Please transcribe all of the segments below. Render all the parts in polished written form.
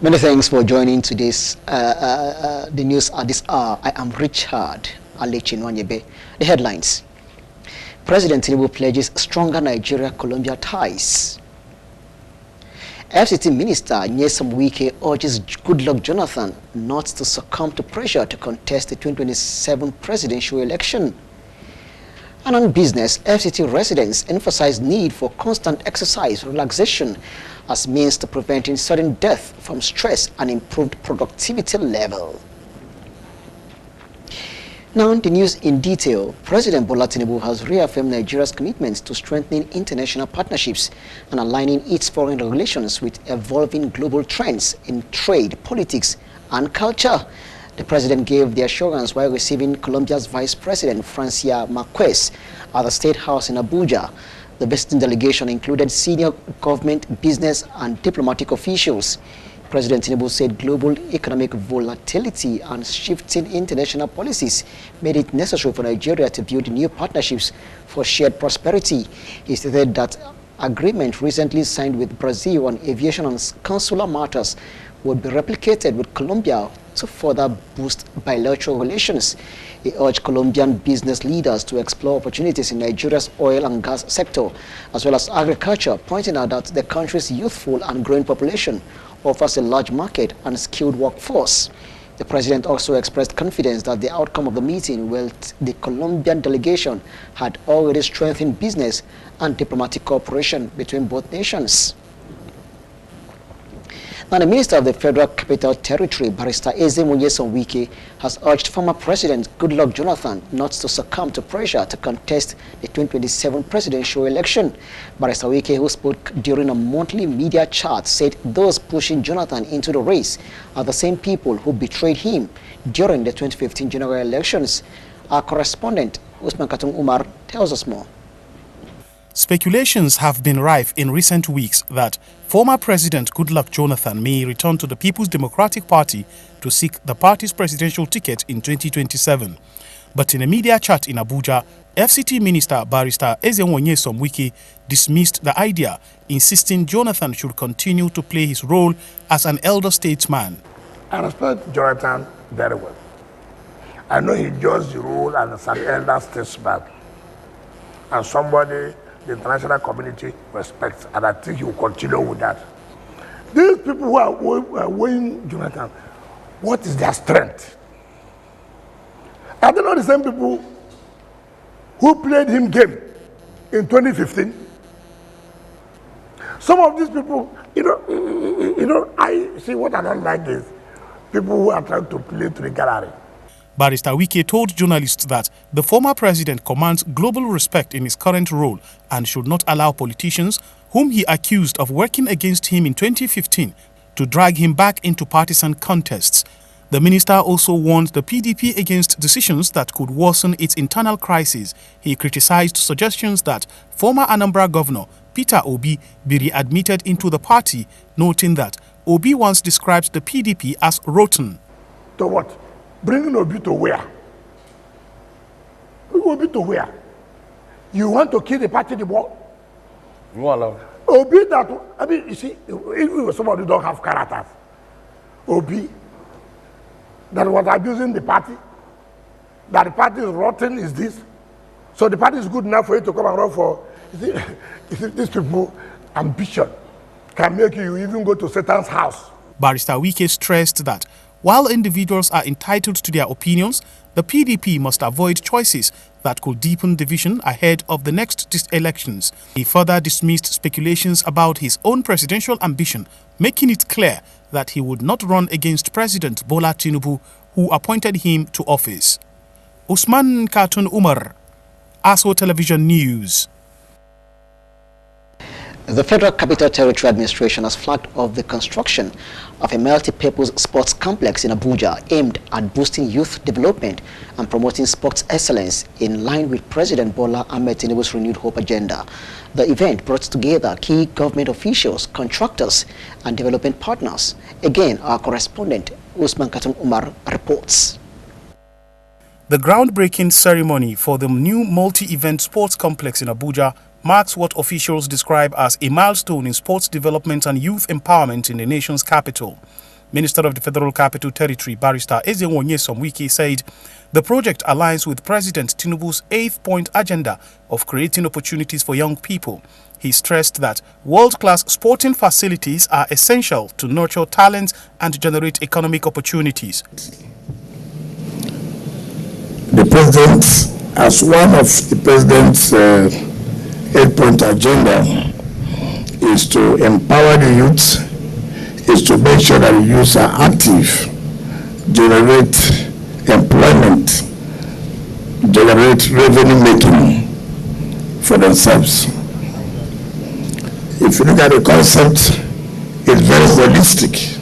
Many thanks for joining today's the news at this hour. I am Richard Alechinwanyebe. The headlines. President Tinubu pledges stronger Nigeria-Colombia ties. FCT Minister Nyesom Wike urges Goodluck Jonathan not to succumb to pressure to contest the 2027 presidential election. And on business, FCT residents emphasize need for constant exercise relaxation as means to preventing sudden death from stress and improved productivity level. Now, the news in detail. President Bola Tinubu has reaffirmed Nigeria's commitment to strengthening international partnerships and aligning its foreign relations with evolving global trends in trade, politics, and culture. The president gave the assurance while receiving Colombia's Vice President Francia Marquez at the State House in Abuja. The visiting delegation included senior government, business, and diplomatic officials. President Tinubu said global economic volatility and shifting international policies made it necessary for Nigeria to build new partnerships for shared prosperity. He stated that agreement recently signed with Brazil on aviation and consular matters would be replicated with Colombia to further boost bilateral relations. He urged Colombian business leaders to explore opportunities in Nigeria's oil and gas sector, as well as agriculture, pointing out that the country's youthful and growing population offers a large market and skilled workforce. The president also expressed confidence that the outcome of the meeting with the Colombian delegation had already strengthened business and diplomatic cooperation between both nations. Now, the Minister of the Federal Capital Territory, Barrister Nyesom Wike, has urged former President Goodluck Jonathan not to succumb to pressure to contest the 2027 presidential election. Barrister Wike, who spoke during a monthly media chat, said those pushing Jonathan into the race are the same people who betrayed him during the 2015 general elections. Our correspondent, Usman Katun Umar, tells us more. Speculations have been rife in recent weeks that former President Goodluck Jonathan may return to the People's Democratic Party to seek the party's presidential ticket in 2027. But in a media chat in Abuja, FCT Minister Barrister Nyesom Wike dismissed the idea, insisting Jonathan should continue to play his role as an elder statesman. I respect Jonathan very well. I know he does the role as an elder statesman and somebody the international community respects, and I think he will continue with that. These people who are weighing Jonathan, what is their strength? Are they not the same people who played him game in 2015? Some of these people, I see what I don't like is people who are trying to play to the gallery. Barrister Wike told journalists that the former president commands global respect in his current role and should not allow politicians, whom he accused of working against him in 2015, to drag him back into partisan contests. The minister also warned the PDP against decisions that could worsen its internal crisis. He criticized suggestions that former Anambra Governor Peter Obi be readmitted into the party, noting that Obi once described the PDP as rotten. To what? Bringing Obi to where? Obi to where? You want to kill the party the more? You want love? Obi that, I mean, you see, if somebody don't have characters, Obi that was abusing the party, that the party is rotten is this. So the party is good enough for you to come and run for, you see these people, ambition can make you even go to Satan's house. Barrister Wike stressed that while individuals are entitled to their opinions, the PDP must avoid choices that could deepen division ahead of the next elections. He further dismissed speculations about his own presidential ambition, making it clear that he would not run against President Bola Tinubu, who appointed him to office. Usman Katun Umar, ASO Television News. The Federal Capital Territory Administration has flagged off the construction of a multi-purpose sports complex in Abuja aimed at boosting youth development and promoting sports excellence in line with President Bola Ahmed Tinubu's renewed hope agenda. The event brought together key government officials, contractors, and development partners. Again, our correspondent Usman Katun Umar reports. The groundbreaking ceremony for the new multi-event sports complex in Abuja marks what officials describe as a milestone in sports development and youth empowerment in the nation's capital. Minister of the Federal Capital Territory, Barrister Ezenwo Nyesom Wike, said the project aligns with President Tinubu's 8th-point agenda of creating opportunities for young people. He stressed that world-class sporting facilities are essential to nurture talent and generate economic opportunities. The President, as one of the President's 8-point agenda, is to empower the youth, is to make sure that the youth are active, generate employment, generate revenue making for themselves. If you look at the concept, it's very holistic.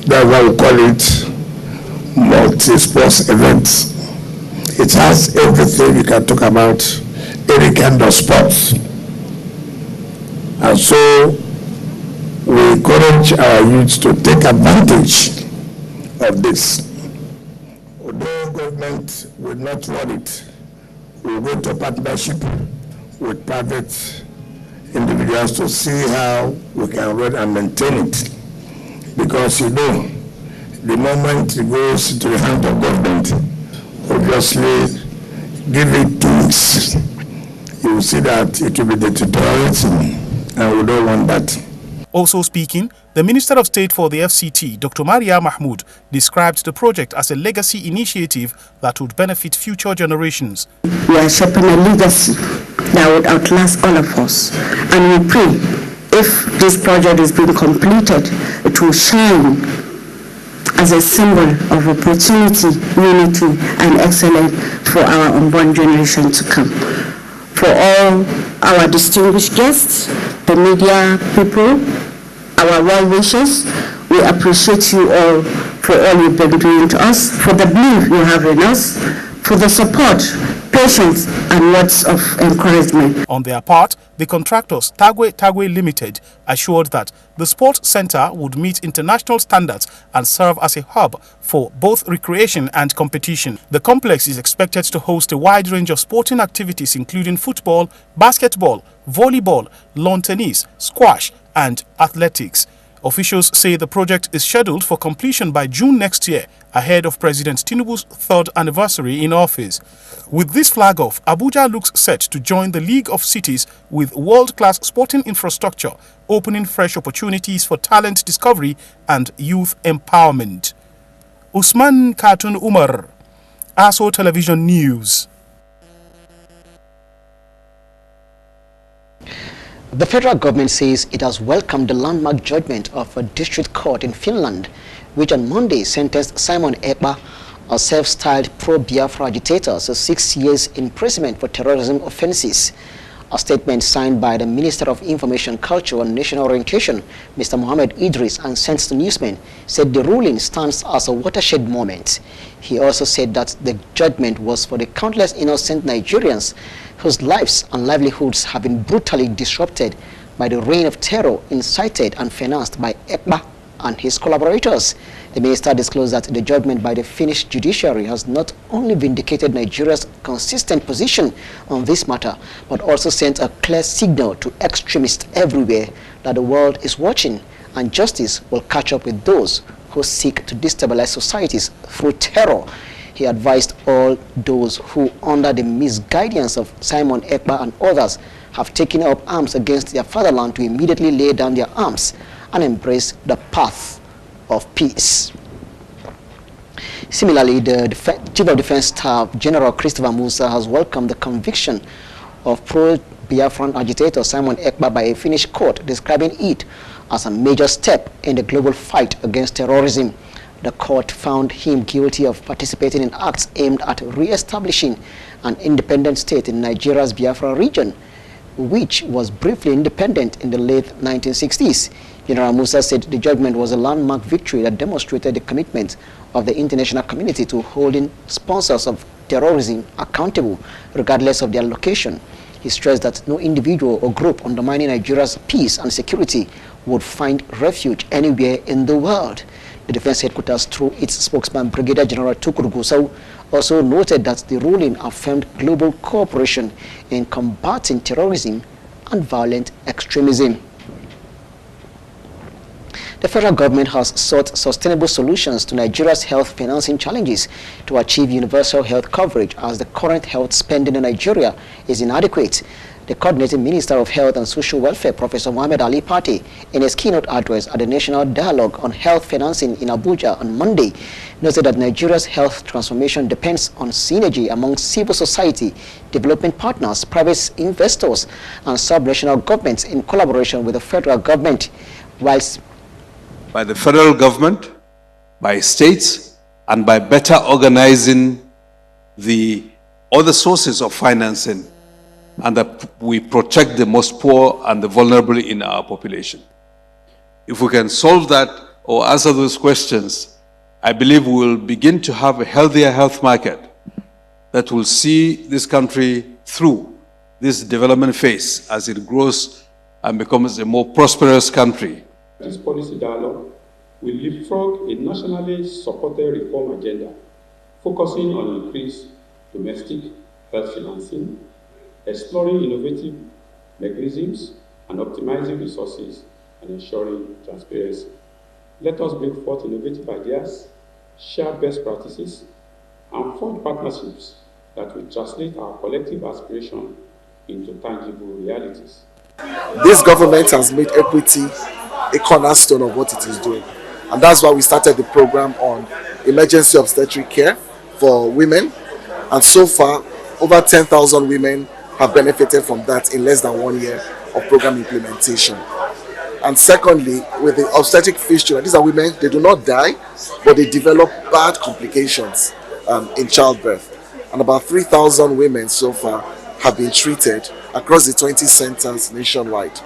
That's why we call it multi-sports events. It has everything you can talk about, any kind of sports. And so we encourage our youth to take advantage of this. Although government will not run it, we will go to partnership with private individuals to see how we can run and maintain it. Because the moment it goes into the hands of government, obviously give it 2 weeks, you will see that it will be deteriorating, and we don't want that. Also speaking, the Minister of State for the FCT, Dr. Maria Mahmood, described the project as a legacy initiative that would benefit future generations. We are shaping a legacy that would outlast all of us. And we pray, if this project is being completed, it will shine as a symbol of opportunity, unity, and excellence for our unborn generation to come. For all our distinguished guests, the media people, our well-wishers, we appreciate you all for all you've been doing to us, for the belief you have in us, for the support, patience, and words of encouragement. On their part, the contractors, Tagwe Limited, assured that the sports center would meet international standards and serve as a hub for both recreation and competition. The complex is expected to host a wide range of sporting activities including football, basketball, volleyball, lawn tennis, squash, and athletics. Officials say the project is scheduled for completion by June next year, ahead of President Tinubu's 3rd anniversary in office. With this flag off, Abuja looks set to join the League of Cities with world-class sporting infrastructure, opening fresh opportunities for talent discovery and youth empowerment. Usman Katun Umar, ASO Television News. The federal government says it has welcomed the landmark judgment of a district court in Finland, which on Monday sentenced Simon Ekpa, a self-styled pro-Biafra agitator, to 6 years imprisonment for terrorism offenses. A statement signed by the Minister of Information, Culture and National Orientation, Mr. Mohammed Idris, and sent to newsmen, said the ruling stands as a watershed moment. He also said that the judgment was for the countless innocent Nigerians whose lives and livelihoods have been brutally disrupted by the reign of terror incited and financed by Ekpa and his collaborators. The minister disclosed that the judgment by the Finnish judiciary has not only vindicated Nigeria's consistent position on this matter, but also sent a clear signal to extremists everywhere that the world is watching and justice will catch up with those who seek to destabilize societies through terror. He advised all those who, under the misguidance of Simon Ekpa and others, have taken up arms against their fatherland to immediately lay down their arms and embrace the path of peace. Similarly, the Chief of Defense Staff, General Christopher Musa, has welcomed the conviction of pro-Biafran agitator Simon Ekpa by a Finnish court, describing it as a major step in the global fight against terrorism. The court found him guilty of participating in acts aimed at re-establishing an independent state in Nigeria's Biafra region, which was briefly independent in the late 1960s. General Musa said the judgment was a landmark victory that demonstrated the commitment of the international community to holding sponsors of terrorism accountable, regardless of their location. He stressed that no individual or group undermining Nigeria's peace and security would find refuge anywhere in the world. The defense headquarters, through its spokesman, Brigadier General Tukur Gusau, also noted that the ruling affirmed global cooperation in combating terrorism and violent extremism. The federal government has sought sustainable solutions to Nigeria's health financing challenges to achieve universal health coverage, as the current health spending in Nigeria is inadequate. The Coordinating Minister of Health and Social Welfare, Professor Mohammed Ali Pate, in his keynote address at the National Dialogue on Health Financing in Abuja on Monday, noted that Nigeria's health transformation depends on synergy among civil society, development partners, private investors, and sub-national governments in collaboration with the federal government, whilst by the federal government, by states, and by better organizing the other sources of financing, and that we protect the most poor and the vulnerable in our population. If we can solve that or answer those questions, I believe we will begin to have a healthier health market that will see this country through this development phase as it grows and becomes a more prosperous country. This policy dialogue will leapfrog a nationally supported reform agenda focusing on increased domestic health financing, exploring innovative mechanisms, and optimizing resources and ensuring transparency. Let us bring forth innovative ideas, share best practices, and forge partnerships that will translate our collective aspiration into tangible realities. This government has made equity a cornerstone of what it is doing. And that's why we started the program on emergency obstetric care for women. And so far, over 10,000 women have benefited from that in less than 1 year of program implementation. And secondly, with the obstetric fistula, these are women, they do not die, but they develop bad complications in childbirth. And about 3,000 women so far have been treated across the 20 centers nationwide.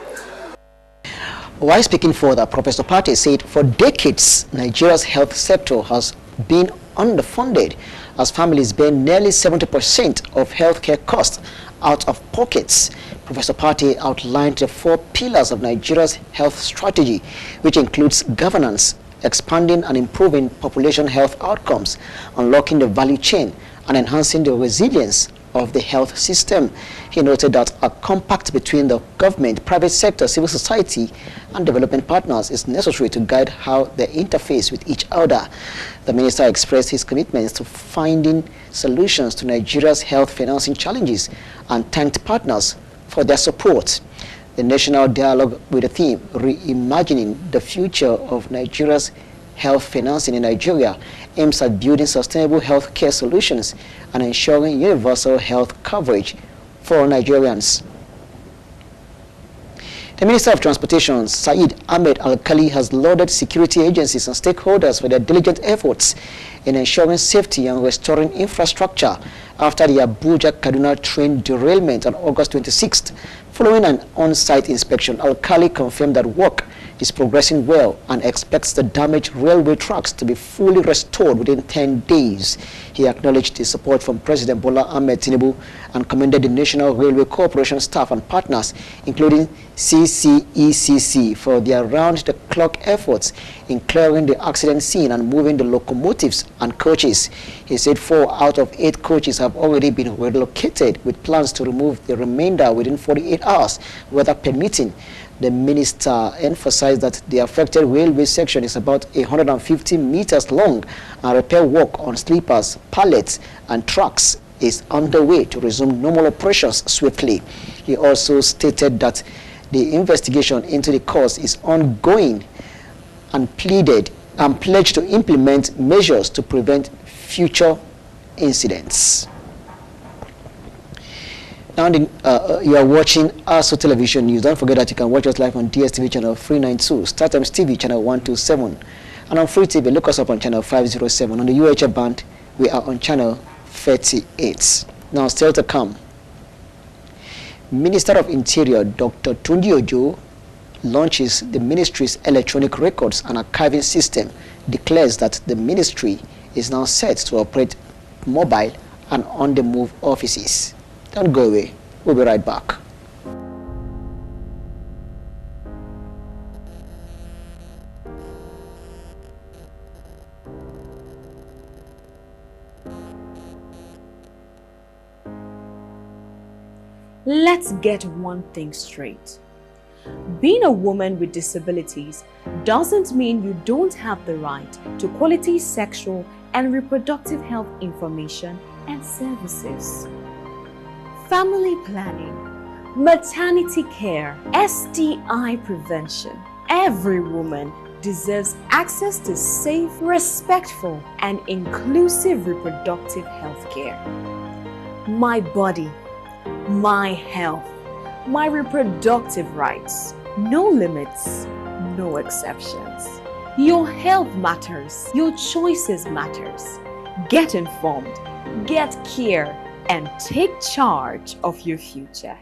While speaking further, Professor Pate said for decades, Nigeria's health sector has been underfunded, as families bear nearly 70% of healthcare costs out of pockets. Professor Pate outlined the 4 pillars of Nigeria's health strategy, which includes governance, expanding and improving population health outcomes, unlocking the value chain, and enhancing the resilience of the health system. He noted that a compact between the government, private sector, civil society, and development partners is necessary to guide how they interface with each other. The minister expressed his commitments to finding solutions to Nigeria's health financing challenges and thanked partners for their support. The national dialogue with the theme, Reimagining the Future of Nigeria's Health Financing in Nigeria, aims at building sustainable health care solutions and ensuring universal health coverage for Nigerians. The Minister of Transportation, Said Ahmed Al-Khali, has lauded security agencies and stakeholders for their diligent efforts in ensuring safety and restoring infrastructure after the Abuja-Kaduna train derailment on August 26th. Following an on-site inspection, Al-Khali confirmed that work is progressing well and expects the damaged railway tracks to be fully restored within 10 days. He acknowledged the support from President Bola Ahmed Tinubu and commended the National Railway Corporation staff and partners, including CCECC, for their round-the-clock efforts in clearing the accident scene and moving the locomotives and coaches. He said 4 out of 8 coaches have already been relocated, with plans to remove the remainder within 48 hours, weather permitting. The minister emphasized that the affected railway section is about 150 meters long, and repair work on sleepers, pallets, and trucks is underway to resume normal operations swiftly. He also stated that the investigation into the cause is ongoing and pledged to implement measures to prevent future incidents. Now you are watching ASO Television News. Don't forget that you can watch us live on DSTV channel 392, StarTimes TV channel 127, and on Free TV, look us up on channel 507. On the UHF band, we are on channel 38. Now, still to come, Minister of Interior Dr. Tunji Ojo launches the ministry's electronic records and archiving system, declares that the ministry is now set to operate mobile and on-the-move offices. Don't go away. We'll be right back. Let's get one thing straight. Being a woman with disabilities doesn't mean you don't have the right to quality sexual and reproductive health information and services. Family planning, maternity care, STI prevention. Every woman deserves access to safe, respectful, and inclusive reproductive health care. My body, my health, my reproductive rights. No limits, no exceptions. Your health matters. Your choices matters. Get informed, get care, and take charge of your future.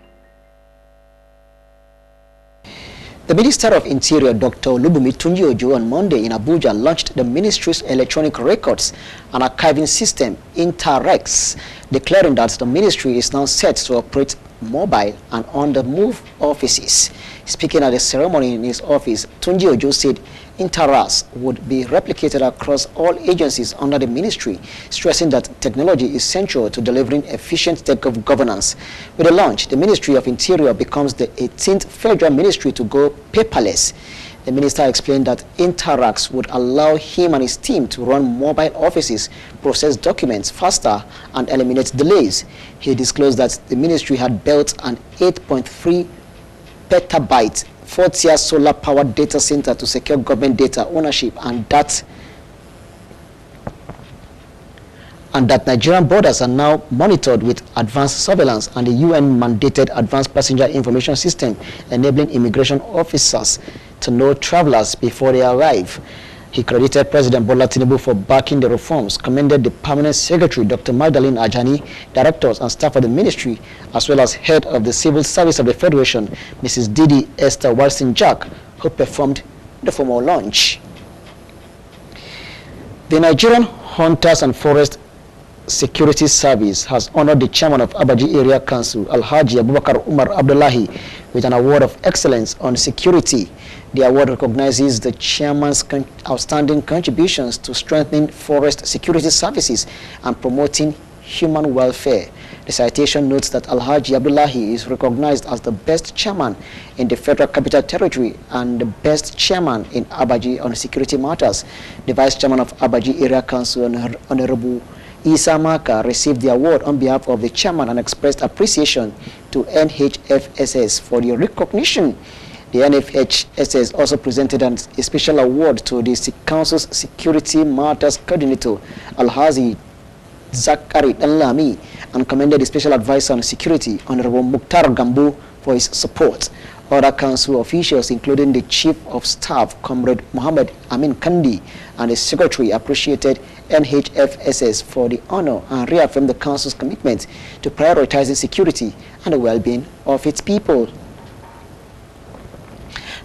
The Minister of Interior, Dr. Olubunmi Tunji-Ojo, on Monday in Abuja launched the ministry's electronic records and archiving system, Interrex, declaring that the ministry is now set to operate mobile and on-the-move offices. Speaking at a ceremony in his office, Tunji-Ojo said Interrex would be replicated across all agencies under the ministry, stressing that technology is central to delivering efficient tech governance. With the launch, the Ministry of Interior becomes the 18th federal ministry to go paperless. The minister explained that Interrex would allow him and his team to run mobile offices, process documents faster, and eliminate delays. He disclosed that the ministry had built an 8.3 petabyte 4-tier solar-powered data center to secure government data ownership, and that Nigerian borders are now monitored with advanced surveillance and the UN-mandated advanced passenger information system, enabling immigration officers to know travelers before they arrive. He credited President Bola Tinubu for backing the reforms, commended the Permanent Secretary, Dr. Magdalene Ajani, directors and staff of the ministry, as well as head of the Civil Service of the Federation, Mrs. Didi Esther Walson-Jack, who performed the formal launch. The Nigerian Hunters and Forest Security Service has honored the chairman of Abaji Area Council, Alhaji Abubakar Umar Abdullahi, with an award of excellence on security. The award recognizes the chairman's outstanding contributions to strengthening forest security services and promoting human welfare. The citation notes that Alhaji Abdullahi is recognized as the best chairman in the Federal Capital Territory and the best chairman in Abaji on security matters. The vice chairman of Abaji Area Council, Honorable Isa Maka, received the award on behalf of the chairman and expressed appreciation to NHFSS for the recognition. The NHFSS also presented a special award to the Council's Security Matters Coordinator, Alhaji Zakari Danlami, and commended the Special Advisor on Security, Honorable Mukhtar Gambo, for his support. Other council officials, including the Chief of Staff, Comrade Muhammad Amin Kandi, and the Secretary, appreciated NHFSS for the honor and reaffirmed the council's commitment to prioritizing security and the well-being of its people.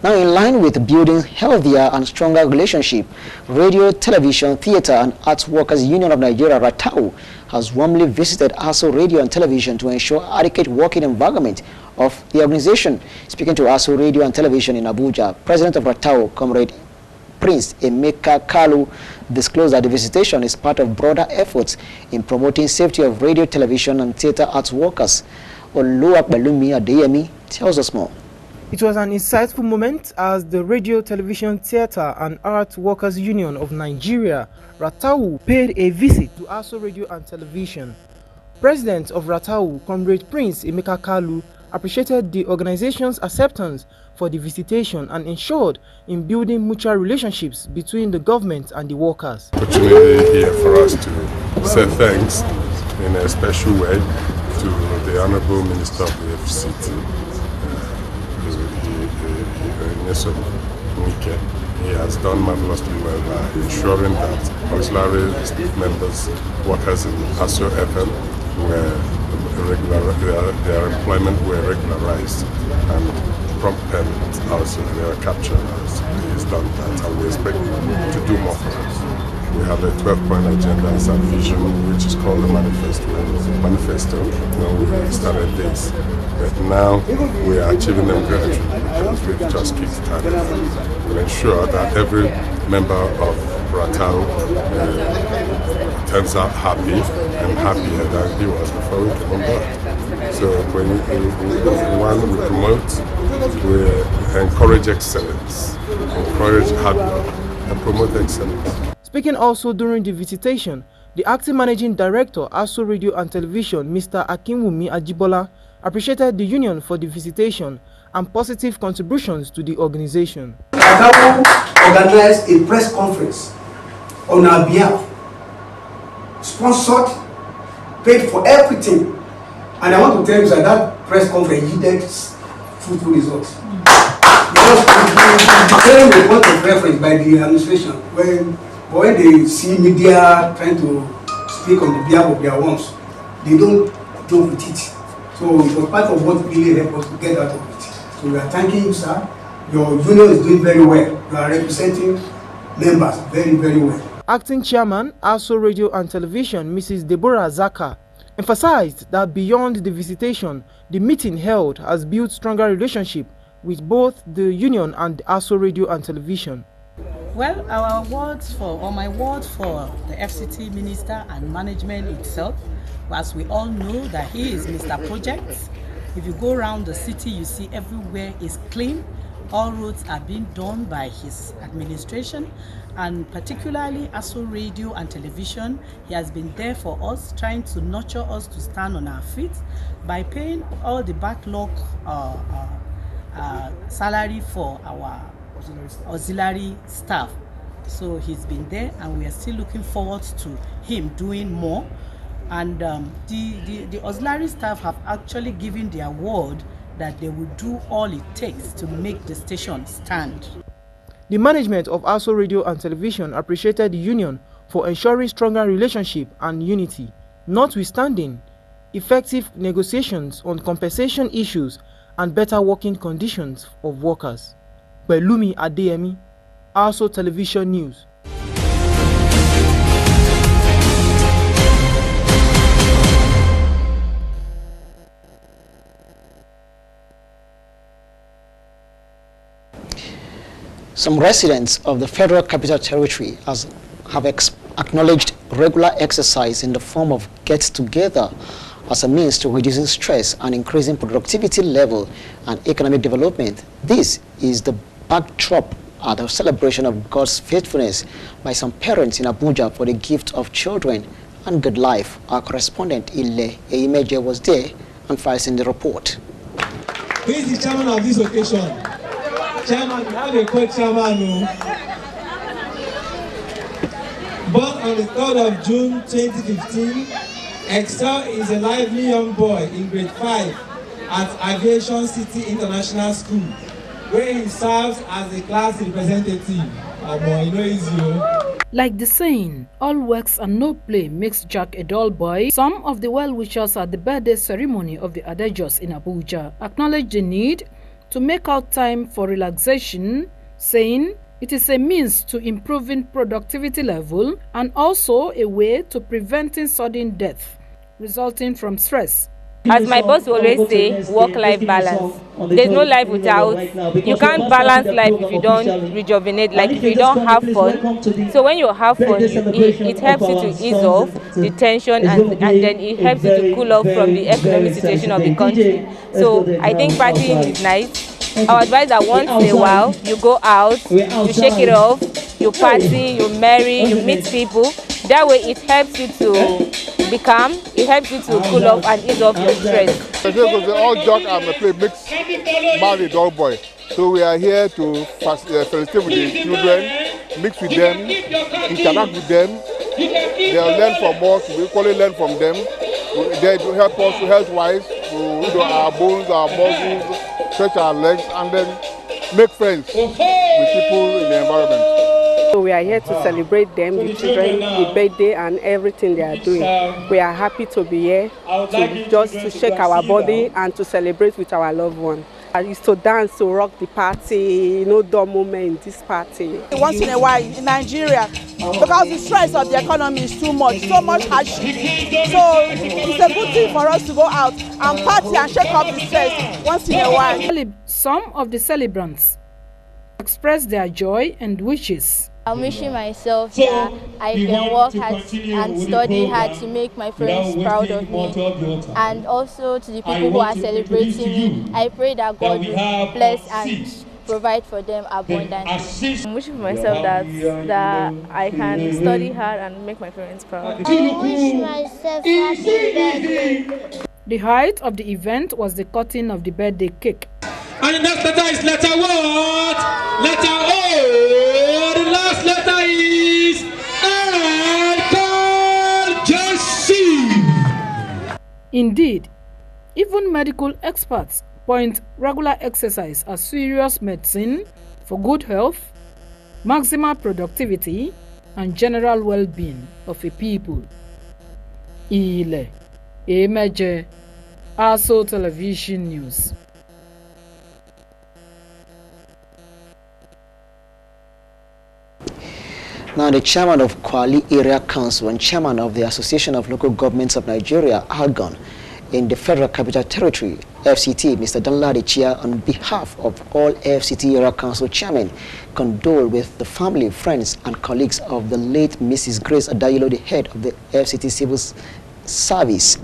Now, in line with building healthier and stronger relationship, Radio, Television, Theatre and Arts Workers Union of Nigeria, RATAU, has warmly visited ASO Radio and Television to ensure adequate working environment of the organization. Speaking to ASO Radio and Television in Abuja, President of RATAU, Comrade Prince Emeka Kalu, disclosed that the visitation is part of broader efforts in promoting safety of radio, television and theatre arts workers. Oluwa Balumi Adeyemi tells us more. It was an insightful moment as the Radio, Television, Theatre and Art Workers Union of Nigeria, RATAU, paid a visit to ASO Radio and Television. President of RATAU, Comrade Prince Emeka Kalu, appreciated the organization's acceptance for the visitation and ensured in building mutual relationships between the government and the workers. Opportunity here for us to say thanks in a special way to the Honorable Minister of the FCT. He has done marvelously well by ensuring that auxiliary members, workers in ASO FM, their employment were regularized and prompt payment also their capture is done that, and we expect to do more for us. We have a 12-point agenda as a vision, which is called the manifesto when we started this. But now we are achieving them gradually because we've just kick-started. We'll ensure that every member of RATAU turns out happy and happier than he was before we came on board. So when we promote, we encourage excellence, encourage hard work, and promote excellence. Speaking also during the visitation, the acting managing director, ASO Radio and Television, Mr. Akinwumi Ajibola, appreciated the union for the visitation and positive contributions to the organization. Ratawu organized a press conference on our behalf, sponsored, paid for everything, and I want to tell you that press conference yielded fruitful results. Because became a point of reference by the administration when they see media trying to speak on the behalf of their ones, they don't joke with it. So it was part of what really helped us to get out of it. So we are thanking you, sir. Your union is doing very well. You are representing members very, very well. Acting Chairman, ASO Radio and Television, Mrs. Deborah Zaka, emphasized that beyond the visitation, the meeting held has built stronger relationship with both the union and ASO Radio and Television. Well, my words for the FCT minister and management itself, as we all know that he is Mr. Project. If you go around the city, you see everywhere is clean. All roads are being done by his administration, and particularly ASO Radio and Television. He has been there for us, trying to nurture us to stand on our feet by paying all the backlog salary for our auxiliary staff. So he's been there, and we are still looking forward to him doing more. And the auxiliary staff have actually given their word that they will do all it takes to make the station stand. The management of ASO Radio and Television appreciated the union for ensuring stronger relationship and unity, notwithstanding effective negotiations on compensation issues and better working conditions of workers. Belumi Adeyemi, ASO Television News. Some residents of the Federal Capital Territory have acknowledged regular exercise in the form of get-together as a means to reducing stress and increasing productivity level and economic development. This is the backdrop at the celebration of God's faithfulness by some parents in Abuja for the gift of children and good life. Our correspondent Ile Eimeje was there and files in the report. Who is the chairman of this occasion? Chairman, you have a co-chairman. Born on the 3rd of June 2015, Excel is a lively young boy in grade 5 at Aviation City International School, where he serves as a class representative. Like the saying, all works and no play makes Jack a dull boy, some of the well-wishers at the birthday ceremony of the Adejos in Abuja acknowledged the need to make out time for relaxation, saying it is a means to improving productivity level and also a way to preventing sudden death resulting from stress. As my boss always say, work-life balance. There's no life without. You can't balance life if you don't rejuvenate, like if you don't have fun. So when you have fun, it helps you to ease off the tension, and then it helps you to cool off from the economic situation of the country. So I think partying is nice. Our advice that once in a while, you go out, you shake it off, you party, you marry, you meet people. That way it helps you to be calm, it helps you to cool off and ease off your stress. All joke and play makes man a dull boy. So we are here to facilitate with the children, mix with them, interact with them. They'll learn from us, we equally learn from them. They help us health-wise, to do our bones, our muscles, stretch our legs, and then make friends with people in the environment. So we are here to celebrate them, the children, the birthday and everything they are doing. We are happy to be here to shake our body and to celebrate with our loved one. I used to dance, to rock the party, no dull moment in this party. Once in a while in Nigeria, because the stress of the economy is too much, so much hardship. So it's a good thing for us to go out and party and shake off the stress once in a while. Some of the celebrants expressed their joy and wishes I'm wishing myself that I can work hard and study hard to make my friends proud of me. And also to the people who are celebrating me, I pray that God will bless and provide for them abundantly. I'm wishing for myself that I can study hard and make my parents proud. I wish myself happy birthday. The height of the event was the cutting of the birthday cake. And the next letter is letter what? Letter O. The last letter is L. Indeed, even medical experts point regular exercise as serious medicine for good health, maximal productivity, and general well-being of a people. Ile Emeje, ASO Television News. Now, the chairman of Kwali Area Council and chairman of the Association of Local Governments of Nigeria, ALGON, in the Federal Capital Territory, FCT, Mr. Danladi Chia, on behalf of all FCT Area Council chairmen, condole with the family, friends, and colleagues of the late Mrs. Grace Adayilo, the head of the FCT Civil Service,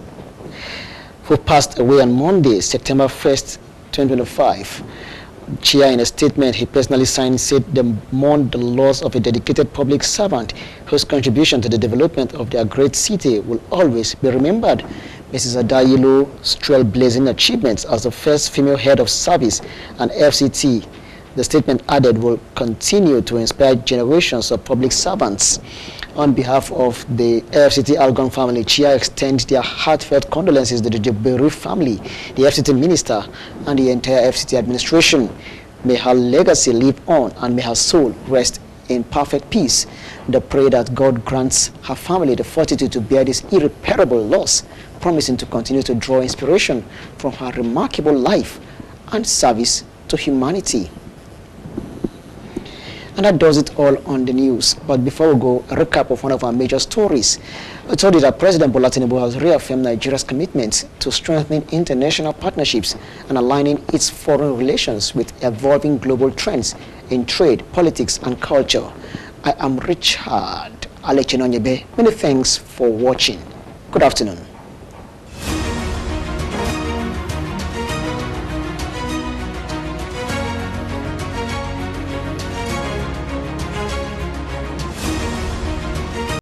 who passed away on Monday, September 1st, 2025. Chia, in a statement he personally signed, said they mourn the loss of a dedicated public servant whose contribution to the development of their great city will always be remembered. Mrs. Adayilo's trailblazing achievements as the first female head of service and FCT, the statement added, will continue to inspire generations of public servants. On behalf of the FCT Algon family, Chia extends their heartfelt condolences to the Beru family, the FCT minister, and the entire FCT administration. May her legacy live on and may her soul rest in perfect peace. They pray that God grants her family the fortitude to bear this irreparable loss, promising to continue to draw inspiration from her remarkable life and service to humanity. And that does it all on the news. But before we go, a recap of one of our major stories. I told you that President Bola Tinubu has reaffirmed Nigeria's commitment to strengthening international partnerships and aligning its foreign relations with evolving global trends in trade, politics, and culture. I am Richard Alechinonyebe. Many thanks for watching. Good afternoon.